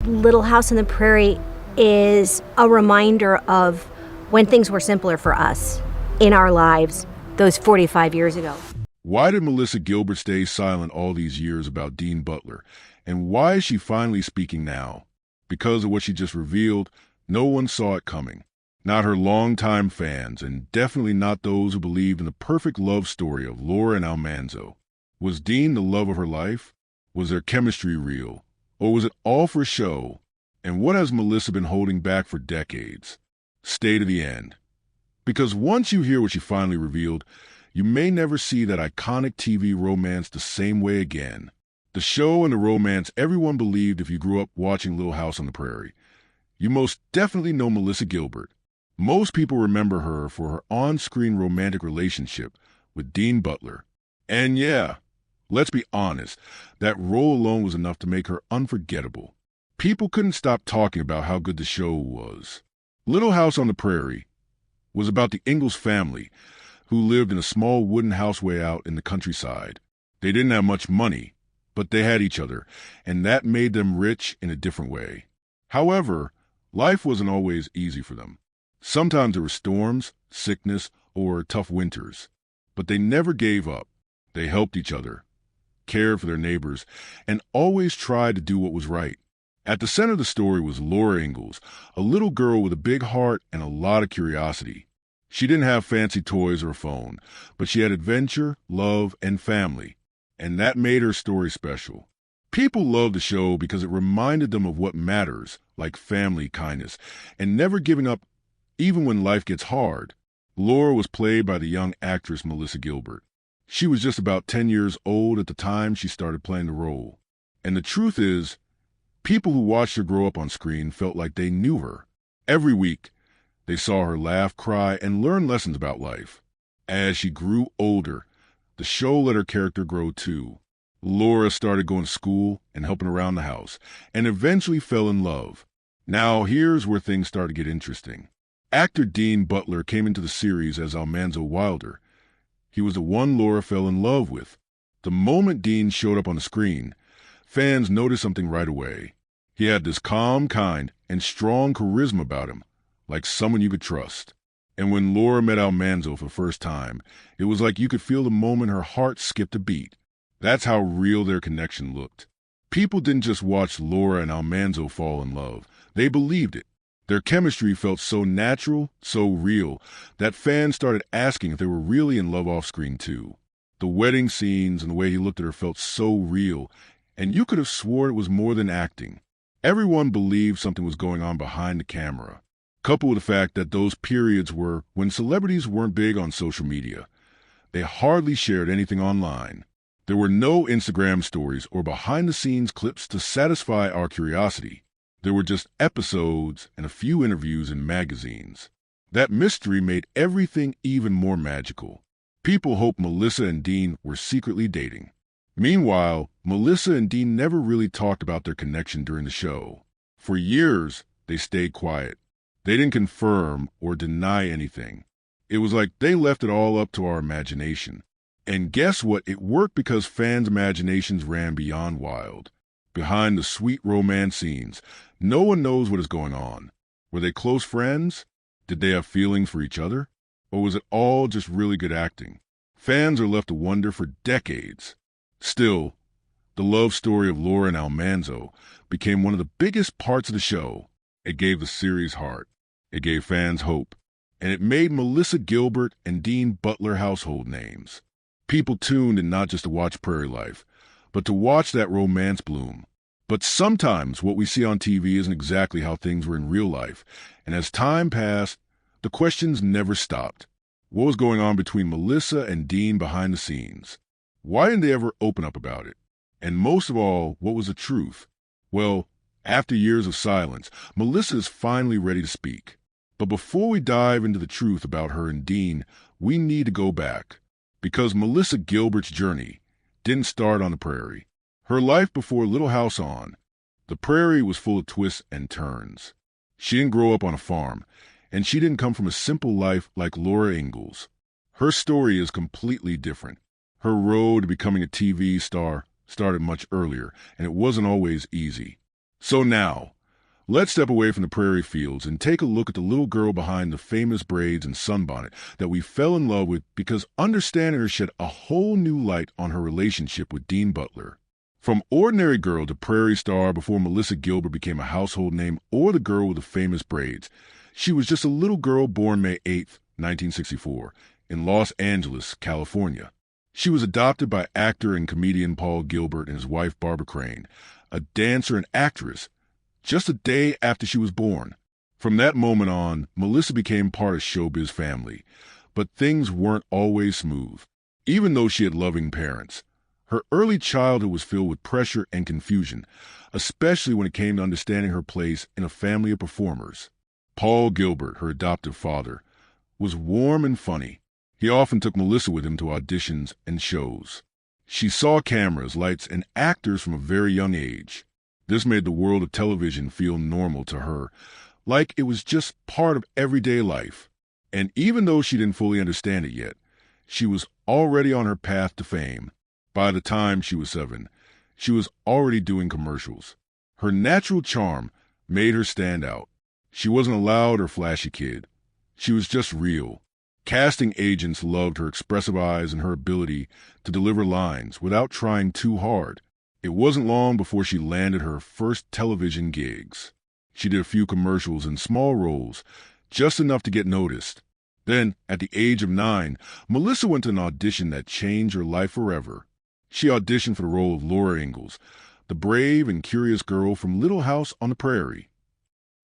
Little House on the Prairie is a reminder of when things were simpler for us in our lives those 45 years ago. Why did Melissa Gilbert stay silent all these years about Dean Butler? And why is she finally speaking now? Because of what she just revealed, no one saw it coming. Not her longtime fans, and definitely not those who believed in the perfect love story of Laura and Almanzo. Was Dean the love of her life? Was their chemistry real? Or was it all for show? And what has Melissa been holding back for decades? Stay to the end. Because once you hear what she finally revealed, you may never see that iconic TV romance the same way again. The show and the romance everyone believed if you grew up watching Little House on the Prairie. You most definitely know Melissa Gilbert. Most people remember her for her on-screen romantic relationship with Dean Butler. And yeah, let's be honest, that role alone was enough to make her unforgettable. People couldn't stop talking about how good the show was. Little House on the Prairie was about the Ingalls family, who lived in a small wooden house way out in the countryside. They didn't have much money, but they had each other, and that made them rich in a different way. However, life wasn't always easy for them. Sometimes there were storms, sickness, or tough winters. But they never gave up. They helped each other, cared for their neighbors, and always tried to do what was right. At the center of the story was Laura Ingalls, a little girl with a big heart and a lot of curiosity. She didn't have fancy toys or a phone, but she had adventure, love, and family, and that made her story special. People loved the show because it reminded them of what matters, like family, kindness, and never giving up even when life gets hard. Laura was played by the young actress Melissa Gilbert. She was just about 10 years old at the time she started playing the role. And the truth is, people who watched her grow up on screen felt like they knew her. Every week, they saw her laugh, cry, and learn lessons about life. As she grew older, the show let her character grow too. Laura started going to school and helping around the house, and eventually fell in love. Now here's where things started to get interesting. Actor Dean Butler came into the series as Almanzo Wilder. He was the one Laura fell in love with. The moment Dean showed up on the screen, fans noticed something right away. He had this calm, kind, and strong charisma about him, like someone you could trust. And when Laura met Almanzo for the first time, it was like you could feel the moment her heart skipped a beat. That's how real their connection looked. People didn't just watch Laura and Almanzo fall in love. They believed it. Their chemistry felt so natural, so real, that fans started asking if they were really in love off-screen too. The wedding scenes and the way he looked at her felt so real, and you could have swore it was more than acting. Everyone believed something was going on behind the camera. Coupled with the fact that those periods were when celebrities weren't big on social media. They hardly shared anything online. There were no Instagram stories or behind-the-scenes clips to satisfy our curiosity. There were just episodes and a few interviews in magazines. That mystery made everything even more magical. People hoped Melissa and Dean were secretly dating. Meanwhile, Melissa and Dean never really talked about their connection during the show. For years, they stayed quiet. They didn't confirm or deny anything. It was like they left it all up to our imagination. And guess what? It worked because fans' imaginations ran beyond wild. Behind the sweet romance scenes, no one knows what is going on. Were they close friends? Did they have feelings for each other? Or was it all just really good acting? Fans are left to wonder for decades. Still, the love story of Laura and Almanzo became one of the biggest parts of the show. It gave the series heart. It gave fans hope. And it made Melissa Gilbert and Dean Butler household names. People tuned in not just to watch Prairie Life, but to watch that romance bloom. But sometimes what we see on TV isn't exactly how things were in real life, and as time passed, the questions never stopped. What was going on between Melissa and Dean behind the scenes? Why didn't they ever open up about it? And most of all, what was the truth? Well, after years of silence, Melissa is finally ready to speak. But before we dive into the truth about her and Dean, we need to go back. Because Melissa Gilbert's journey didn't start on the prairie. Her life before Little House on, the prairie was full of twists and turns. She didn't grow up on a farm, and she didn't come from a simple life like Laura Ingalls. Her story is completely different. Her road to becoming a TV star started much earlier, and it wasn't always easy. So now, Let's step away from the prairie fields and take a look at the little girl behind the famous braids and sunbonnet that we fell in love with because understanding her shed a whole new light on her relationship with Dean Butler. From ordinary girl to prairie star before Melissa Gilbert became a household name or the girl with the famous braids, she was just a little girl born May 8, 1964, in Los Angeles, California. She was adopted by actor and comedian Paul Gilbert and his wife Barbara Crane, a dancer and actress, just a day after she was born. From that moment on, Melissa became part of showbiz family, but things weren't always smooth. Even though she had loving parents, her early childhood was filled with pressure and confusion, especially when it came to understanding her place in a family of performers. Paul Gilbert, her adoptive father, was warm and funny. He often took Melissa with him to auditions and shows. She saw cameras, lights, and actors from a very young age. This made the world of television feel normal to her, like it was just part of everyday life. And even though she didn't fully understand it yet, she was already on her path to fame. By the time she was 7, she was already doing commercials. Her natural charm made her stand out. She wasn't a loud or flashy kid. She was just real. Casting agents loved her expressive eyes and her ability to deliver lines without trying too hard. It wasn't long before she landed her first television gigs. She did a few commercials and small roles, just enough to get noticed. Then, at the age of 9, Melissa went to an audition that changed her life forever. She auditioned for the role of Laura Ingalls, the brave and curious girl from Little House on the Prairie.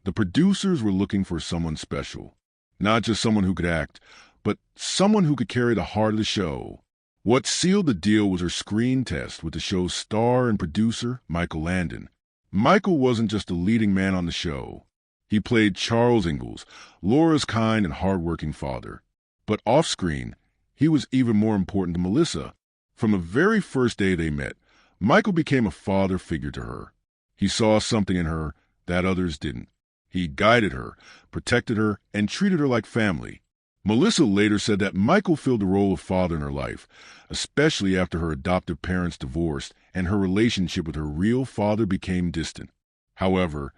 The producers were looking for someone special, not just someone who could act, but someone who could carry the heart of the show. What sealed the deal was her screen test with the show's star and producer, Michael Landon. Michael wasn't just the leading man on the show. He played Charles Ingalls, Laura's kind and hard-working father. But off-screen, he was even more important to Melissa. From the very first day they met, Michael became a father figure to her. He saw something in her that others didn't. He guided her, protected her, and treated her like family. Melissa later said that Michael filled the role of father in her life, especially after her adoptive parents divorced and her relationship with her real father became distant. However,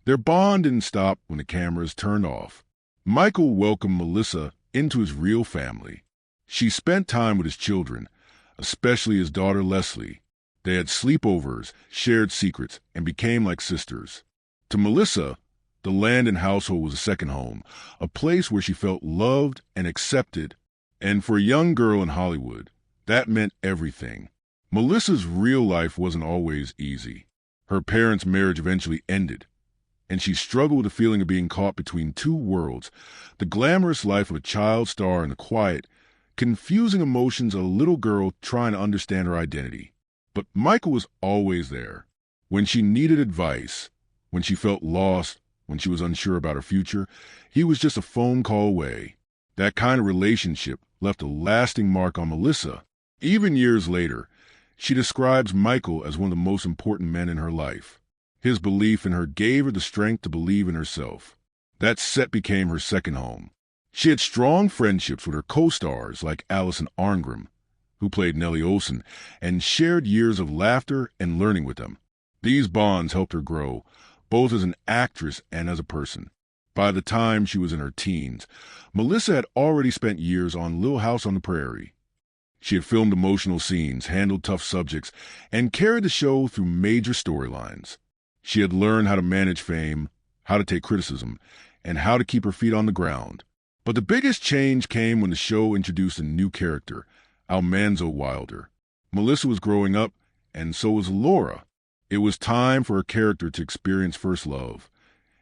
their bond didn't stop when the cameras turned off. Michael welcomed Melissa into his real family. She spent time with his children, especially his daughter Leslie. They had sleepovers, shared secrets, and became like sisters. To Melissa, the Landon household was a second home, a place where she felt loved and accepted. And for a young girl in Hollywood, that meant everything. Melissa's real life wasn't always easy. Her parents' marriage eventually ended, and she struggled with the feeling of being caught between two worlds, the glamorous life of a child star and the quiet, confusing emotions of a little girl trying to understand her identity. But Michael was always there. When she needed advice, when she felt lost, when she was unsure about her future, he was just a phone call away. That kind of relationship left a lasting mark on Melissa. Even years later, she describes Michael as one of the most important men in her life. His belief in her gave her the strength to believe in herself. That set became her second home. She had strong friendships with her co-stars like Allison Arngrim, who played Nellie Olson, and shared years of laughter and learning with them. These bonds helped her grow, both as an actress and as a person. By the time she was in her teens, Melissa had already spent years on Little House on the Prairie. She had filmed emotional scenes, handled tough subjects, and carried the show through major storylines. She had learned how to manage fame, how to take criticism, and how to keep her feet on the ground. But the biggest change came when the show introduced a new character, Almanzo Wilder. Melissa was growing up, and so was Laura. It was time for her character to experience first love,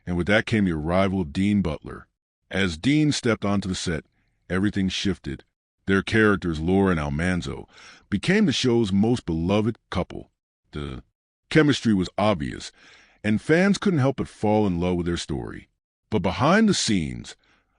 and with that came the arrival of Dean Butler. As Dean stepped onto the set, everything shifted. Their characters, Laura and Almanzo, became the show's most beloved couple. The chemistry was obvious, and fans couldn't help but fall in love with their story. But behind the scenes,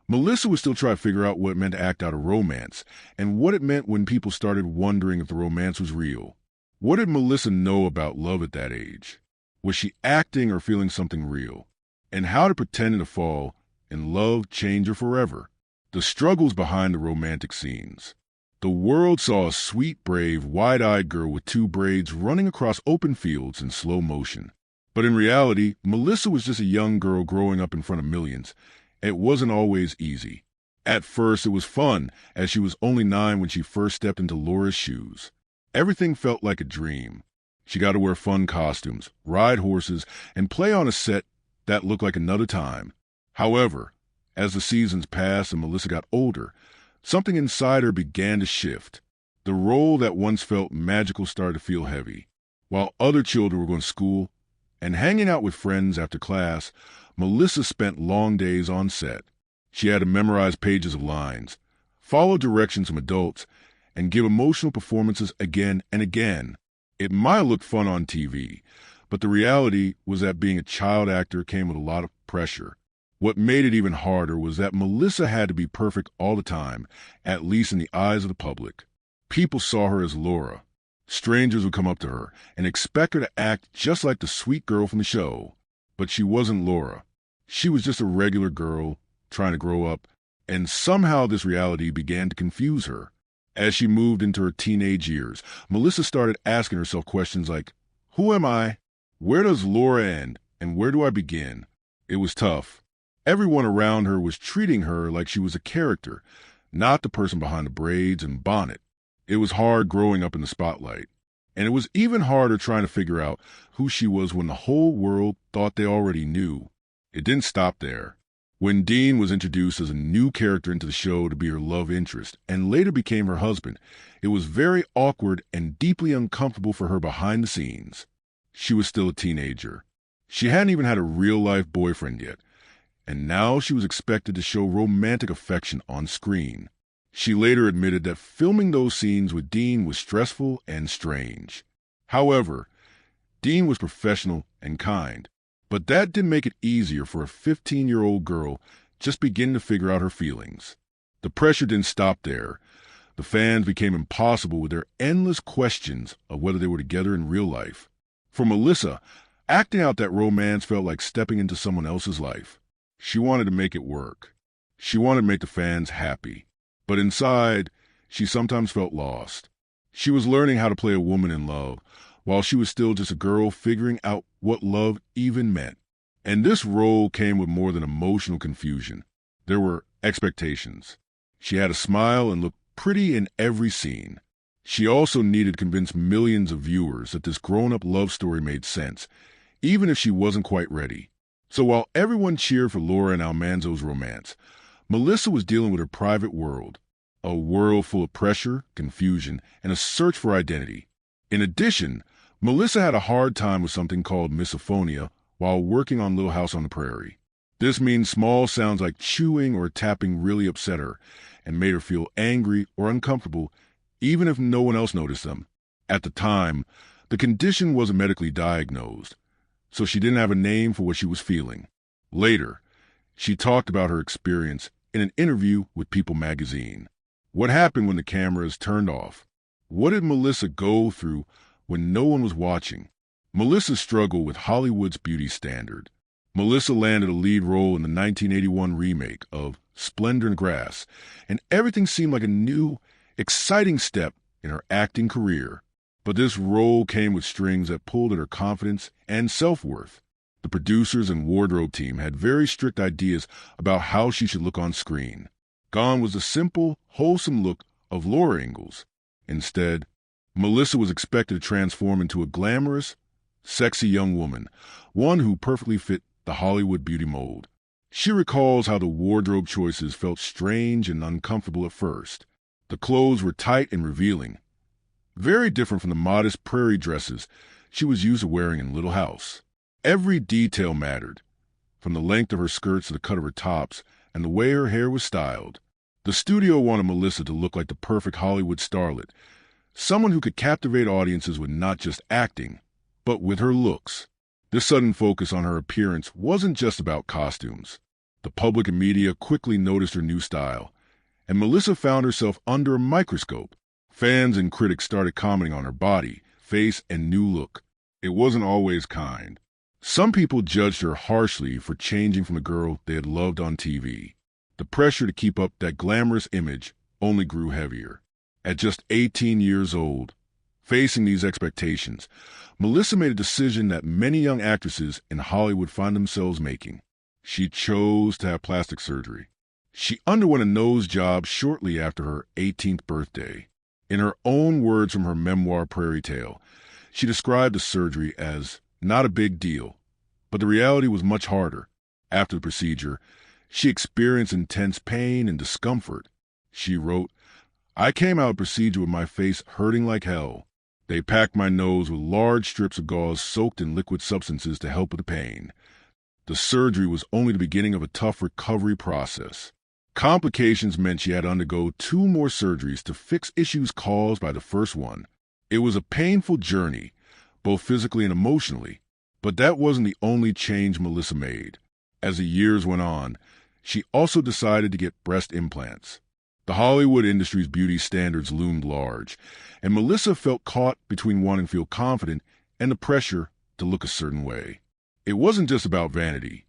Melissa would still try to figure out what it meant to act out a romance, and what it meant when people started wondering if the romance was real. What did Melissa know about love at that age? Was she acting or feeling something real? And how did pretending to fall in love change her forever? The struggles behind the romantic scenes. The world saw a sweet, brave, wide-eyed girl with 2 braids running across open fields in slow motion. But in reality, Melissa was just a young girl growing up in front of millions. It wasn't always easy. At first, it was fun, as she was only 9 when she first stepped into Laura's shoes. Everything felt like a dream. She got to wear fun costumes, ride horses, and play on a set that looked like another time. However, as the seasons passed and Melissa got older, something inside her began to shift. The role that once felt magical started to feel heavy. While other children were going to school and hanging out with friends after class, Melissa spent long days on set. She had to memorize pages of lines, follow directions from adults, and give emotional performances again and again. It might have looked fun on TV, but the reality was that being a child actor came with a lot of pressure. What made it even harder was that Melissa had to be perfect all the time, at least in the eyes of the public. People saw her as Laura. Strangers would come up to her and expect her to act just like the sweet girl from the show. But she wasn't Laura. She was just a regular girl trying to grow up, and somehow this reality began to confuse her. As she moved into her teenage years, Melissa started asking herself questions like, who am I? Where does Laura end? And where do I begin? It was tough. Everyone around her was treating her like she was a character, not the person behind the braids and bonnet. It was hard growing up in the spotlight. And it was even harder trying to figure out who she was when the whole world thought they already knew. It didn't stop there. When Dean was introduced as a new character into the show to be her love interest and later became her husband, it was very awkward and deeply uncomfortable for her behind the scenes. She was still a teenager. She hadn't even had a real-life boyfriend yet, and now she was expected to show romantic affection on screen. She later admitted that filming those scenes with Dean was stressful and strange. However, Dean was professional and kind. But that didn't make it easier for a 15-year-old girl just beginning to figure out her feelings. The pressure didn't stop there. The fans became impossible with their endless questions of whether they were together in real life. For Melissa, acting out that romance felt like stepping into someone else's life. She wanted to make it work. She wanted to make the fans happy. But inside, she sometimes felt lost. She was learning how to play a woman in love, while she was still just a girl figuring out what love even meant. And this role came with more than emotional confusion. There were expectations. She had to smile and look pretty in every scene. She also needed to convince millions of viewers that this grown-up love story made sense, even if she wasn't quite ready. So while everyone cheered for Laura and Almanzo's romance, Melissa was dealing with her private world, a world full of pressure, confusion, and a search for identity. In addition, Melissa had a hard time with something called misophonia while working on Little House on the Prairie. This means small sounds like chewing or tapping really upset her and made her feel angry or uncomfortable, even if no one else noticed them. At the time, the condition wasn't medically diagnosed, so she didn't have a name for what she was feeling. Later, she talked about her experience in an interview with People magazine. What happened when the cameras turned off? What did Melissa go through when no one was watching? Melissa struggled with Hollywood's beauty standard. Melissa landed a lead role in the 1981 remake of Splendor and Grass, and everything seemed like a new, exciting step in her acting career. But this role came with strings that pulled at her confidence and self-worth. The producers and wardrobe team had very strict ideas about how she should look on screen. Gone was the simple, wholesome look of Laura Ingalls. Instead, Melissa was expected to transform into a glamorous, sexy young woman, one who perfectly fit the Hollywood beauty mold. She recalls how the wardrobe choices felt strange and uncomfortable at first. The clothes were tight and revealing, very different from the modest prairie dresses she was used to wearing in Little House. Every detail mattered, from the length of her skirts to the cut of her tops and the way her hair was styled. The studio wanted Melissa to look like the perfect Hollywood starlet, someone who could captivate audiences with not just acting, but with her looks. This sudden focus on her appearance wasn't just about costumes. The public and media quickly noticed her new style, and Melissa found herself under a microscope. Fans and critics started commenting on her body, face, and new look. It wasn't always kind. Some people judged her harshly for changing from the girl they had loved on TV. The pressure to keep up that glamorous image only grew heavier. At just 18 years old, Facing these expectations, Melissa made a decision that many young actresses in Hollywood find themselves making. She chose to have plastic surgery. She underwent a nose job shortly after her 18th birthday. In her own words from her memoir Prairie Tale, she described the surgery as not a big deal, but the reality was much harder. After the procedure, she experienced intense pain and discomfort. She wrote, "I came out of the procedure with my face hurting like hell. They packed my nose with large strips of gauze soaked in liquid substances to help with the pain. The surgery was only the beginning of a tough recovery process. Complications meant she had to undergo 2 more surgeries to fix issues caused by the first one. It was a painful journey, both physically and emotionally, but that wasn't the only change Melissa made. As the years went on, she also decided to get breast implants. The Hollywood industry's beauty standards loomed large, and Melissa felt caught between wanting to feel confident and the pressure to look a certain way. It wasn't just about vanity.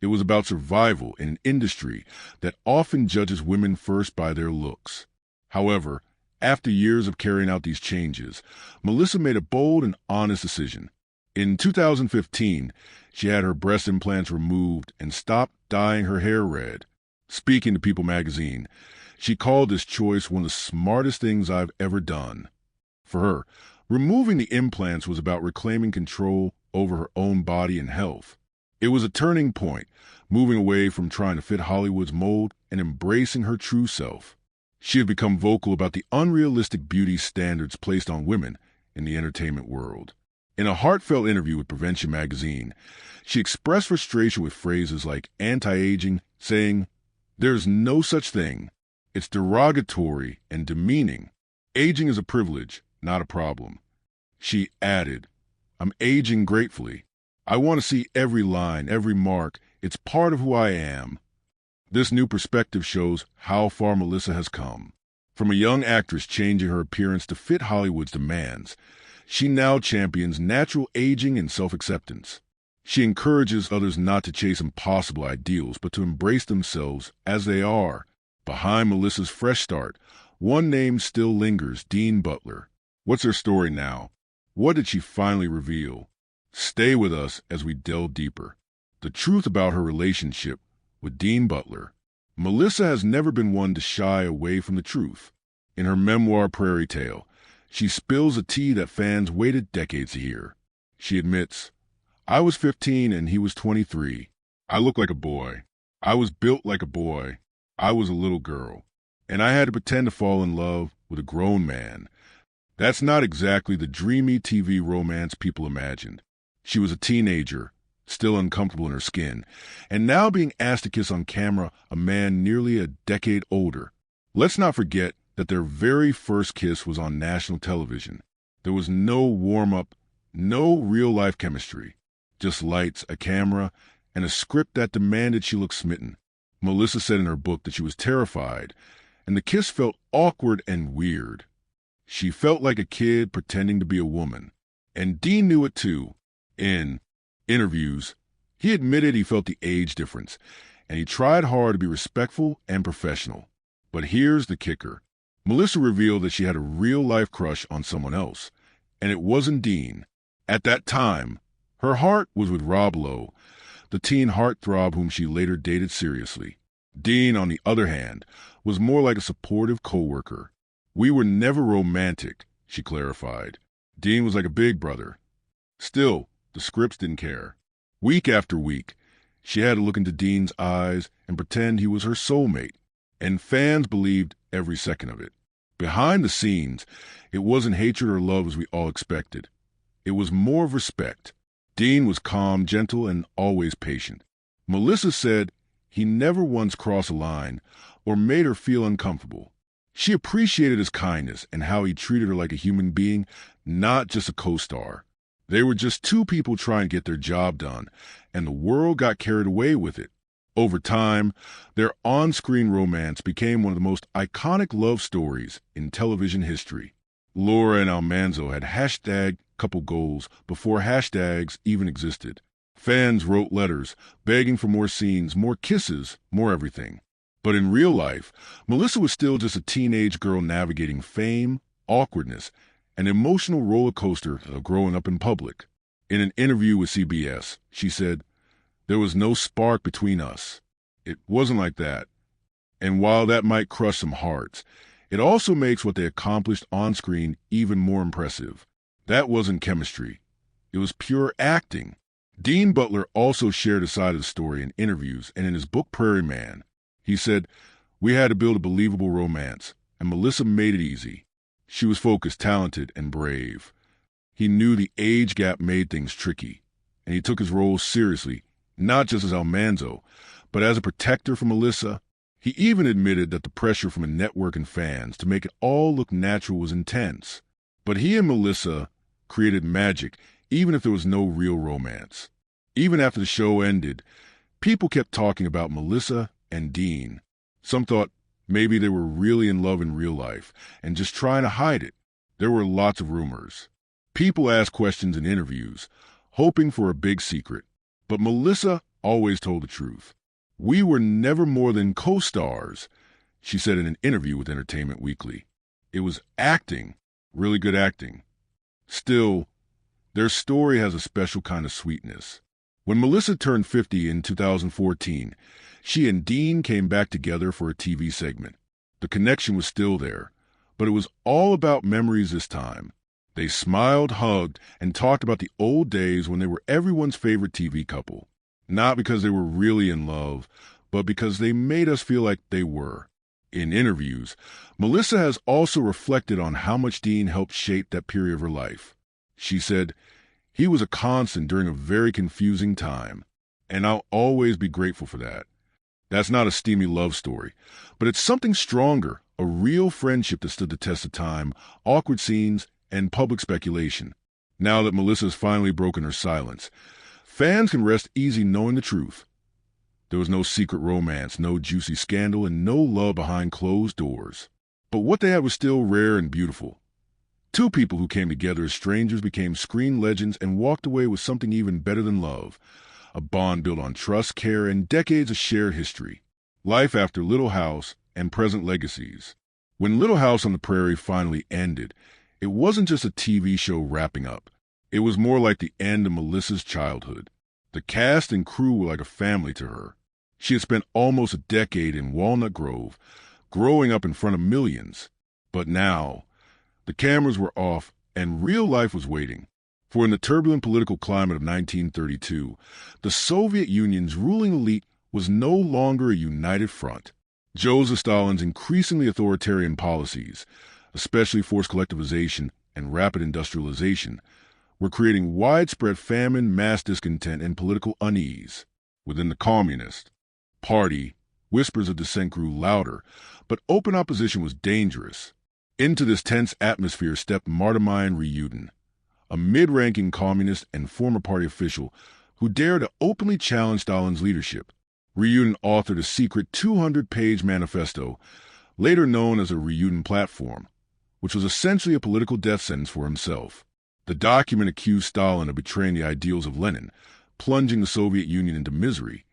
It was about survival in an industry that often judges women first by their looks. However, after years of carrying out these changes, Melissa made a bold and honest decision. In 2015, she had her breast implants removed and stopped dyeing her hair red. Speaking to People magazine, she called this choice one of the smartest things I've ever done. For her, removing the implants was about reclaiming control over her own body and health. It was a turning point, moving away from trying to fit Hollywood's mold and embracing her true self. She had become vocal about the unrealistic beauty standards placed on women in the entertainment world. In a heartfelt interview with Prevention magazine, she expressed frustration with phrases like anti-aging, saying, "There's no such thing. It's derogatory and demeaning. Aging is a privilege, not a problem." She added, "I'm aging gratefully. I want to see every line, every mark. It's part of who I am." This new perspective shows how far Melissa has come. From a young actress changing her appearance to fit Hollywood's demands, she now champions natural aging and self-acceptance. She encourages others not to chase impossible ideals, but to embrace themselves as they are. Behind Melissa's fresh start, one name still lingers: Dean Butler. What's her story now? What did she finally reveal? Stay with us as we delve deeper. The truth about her relationship with Dean Butler. Melissa has never been one to shy away from the truth. In her memoir Prairie Tale, she spills a tea that fans waited decades to hear. She admits, "I was 15 and he was 23. I looked like a boy. I was built like a boy. I was a little girl. And I had to pretend to fall in love with a grown man. That's not exactly the dreamy TV romance people imagined. She was a teenager, still uncomfortable in her skin, and now being asked to kiss on camera a man nearly a decade older. Let's not forget that their very first kiss was on national television. There was no warm-up, no real-life chemistry, just lights, a camera, and a script that demanded she look smitten. Melissa said in her book that she was terrified, and the kiss felt awkward and weird. She felt like a kid pretending to be a woman, and Dean knew it too. In interviews, he admitted he felt the age difference, and he tried hard to be respectful and professional. But here's the kicker. Melissa revealed that she had a real-life crush on someone else, and it wasn't Dean. At that time, her heart was with Rob Lowe, the teen heartthrob whom she later dated seriously. Dean, on the other hand, was more like a supportive coworker. "We were never romantic," she clarified. "Dean was like a big brother." Still, the scripts didn't care. Week after week, she had to look into Dean's eyes and pretend he was her soulmate, and fans believed every second of it. Behind the scenes, it wasn't hatred or love as we all expected. It was more of respect. Dean was calm, gentle, and always patient. Melissa said he never once crossed a line or made her feel uncomfortable. She appreciated his kindness and how he treated her like a human being, not just a co-star. They were just two people trying to get their job done, and the world got carried away with it. Over time, their on-screen romance became one of the most iconic love stories in television history. Laura and Almanzo had hashtag couple goals before hashtags even existed. Fans wrote letters, begging for more scenes, more kisses, more everything. But in real life, Melissa was still just a teenage girl navigating fame, awkwardness, an emotional roller coaster of growing up in public. In an interview with CBS, she said, "There was no spark between us. It wasn't like that. And while that might crush some hearts, it also makes what they accomplished on screen even more impressive. That wasn't chemistry. It was pure acting." Dean Butler also shared a side of the story in interviews and in his book Prairie Man. He said, "We had to build a believable romance, and Melissa made it easy. She was focused, talented, and brave. He knew the age gap made things tricky, and he took his role seriously, not just as Almanzo, but as a protector for Melissa. He even admitted that the pressure from a network and fans to make it all look natural was intense. But he and Melissa created magic, even if there was no real romance. Even after the show ended, people kept talking about Melissa and Dean. Some thought maybe they were really in love in real life and just trying to hide it. There were lots of rumors. People asked questions in interviews, hoping for a big secret. But Melissa always told the truth. "We were never more than co-stars," she said in an interview with Entertainment Weekly. It was acting, really good acting. Still, their story has a special kind of sweetness. When Melissa turned 50 in 2014, she and Dean came back together for a TV segment. The connection was still there, but it was all about memories this time. They smiled, hugged, and talked about the old days when they were everyone's favorite TV couple. Not because they were really in love, but because they made us feel like they were. In interviews, Melissa has also reflected on how much Dean helped shape that period of her life. She said, "He was a constant during a very confusing time, and I'll always be grateful for that." That's not a steamy love story, but it's something stronger, a real friendship that stood the test of time, awkward scenes, and public speculation. Now that Melissa's finally broken her silence, fans can rest easy knowing the truth. There was no secret romance, no juicy scandal, and no love behind closed doors. But what they had was still rare and beautiful. Two people who came together as strangers became screen legends and walked away with something even better than love, a bond built on trust, care, and decades of shared history. Life after Little House and present legacies. When Little House on the Prairie finally ended, it wasn't just a TV show wrapping up. It was more like the end of Melissa's childhood. The cast and crew were like a family to her. She had spent almost a decade in Walnut Grove, growing up in front of millions. But now, the cameras were off and real life was waiting. For in the turbulent political climate of 1932, the Soviet Union's ruling elite was no longer a united front. Joseph Stalin's increasingly authoritarian policies, especially forced collectivization and rapid industrialization, were creating widespread famine, mass discontent, and political unease. Within the Communist Party, whispers of dissent grew louder, but open opposition was dangerous. Into this tense atmosphere stepped Martimian Ryudin, a mid-ranking communist and former party official who dared to openly challenge Stalin's leadership. Ryudin authored a secret 200-page manifesto, later known as a Ryudin Platform, which was essentially a political death sentence for himself. The document accused Stalin of betraying the ideals of Lenin, plunging the Soviet Union into misery,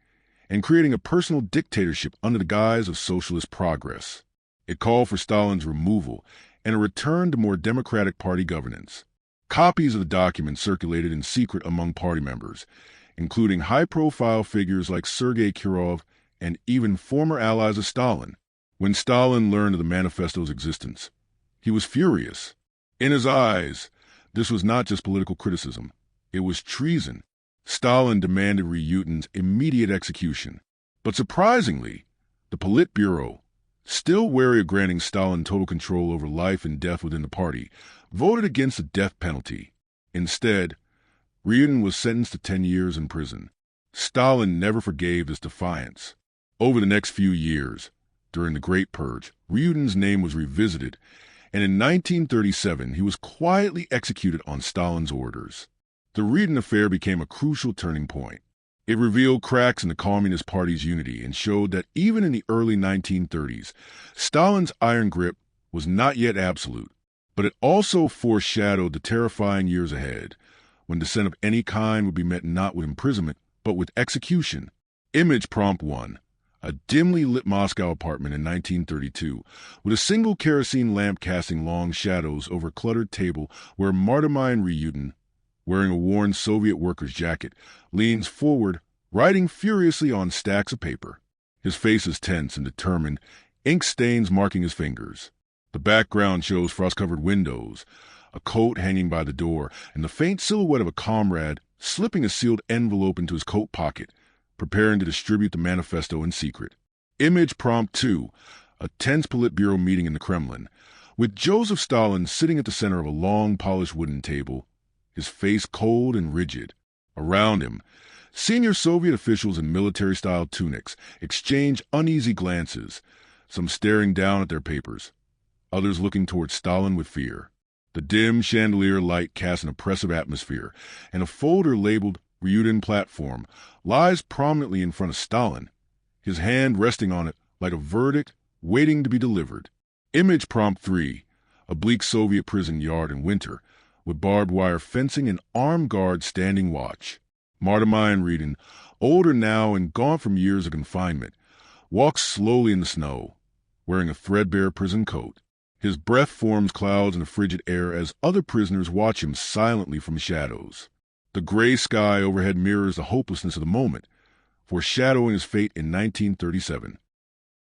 and creating a personal dictatorship under the guise of socialist progress. It called for Stalin's removal and a return to more democratic party governance. Copies of the document circulated in secret among party members, including high-profile figures like Sergei Kirov and even former allies of Stalin. When Stalin learned of the manifesto's existence, he was furious. In his eyes, this was not just political criticism. It was treason. Stalin demanded Ryudin's immediate execution. But surprisingly, the Politburo, still wary of granting Stalin total control over life and death within the party, voted against the death penalty. Instead, Ryudin was sentenced to 10 years in prison. Stalin never forgave this defiance. Over the next few years, during the Great Purge, Ryudin's name was revisited, and in 1937 he was quietly executed on Stalin's orders. The Ryudin affair became a crucial turning point. It revealed cracks in the Communist Party's unity and showed that even in the early 1930s, Stalin's iron grip was not yet absolute. But it also foreshadowed the terrifying years ahead, when dissent of any kind would be met not with imprisonment, but with execution. Image Prompt 1, A dimly lit Moscow apartment in 1932, with a single kerosene lamp casting long shadows over a cluttered table where Martymine Ryutin, wearing a worn Soviet worker's jacket, leans forward, writing furiously on stacks of paper. His face is tense and determined, ink stains marking his fingers. The background shows frost-covered windows, a coat hanging by the door, and the faint silhouette of a comrade slipping a sealed envelope into his coat pocket, preparing to distribute the manifesto in secret. Image prompt 2, a tense Politburo meeting in the Kremlin, with Joseph Stalin sitting at the center of a long, polished wooden table, his face cold and rigid. Around him, senior Soviet officials in military-style tunics exchange uneasy glances, some staring down at their papers, others looking towards Stalin with fear. The dim chandelier light casts an oppressive atmosphere, and a folder labeled Ryutin Platform lies prominently in front of Stalin, his hand resting on it like a verdict waiting to be delivered. Image prompt 3, a bleak Soviet prison yard in winter, with barbed wire fencing and armed guards standing watch. Martymine Ryutin, older now and gone from years of confinement, walks slowly in the snow, wearing a threadbare prison coat. His breath forms clouds in the frigid air as other prisoners watch him silently from shadows. The gray sky overhead mirrors the hopelessness of the moment, foreshadowing his fate in 1937.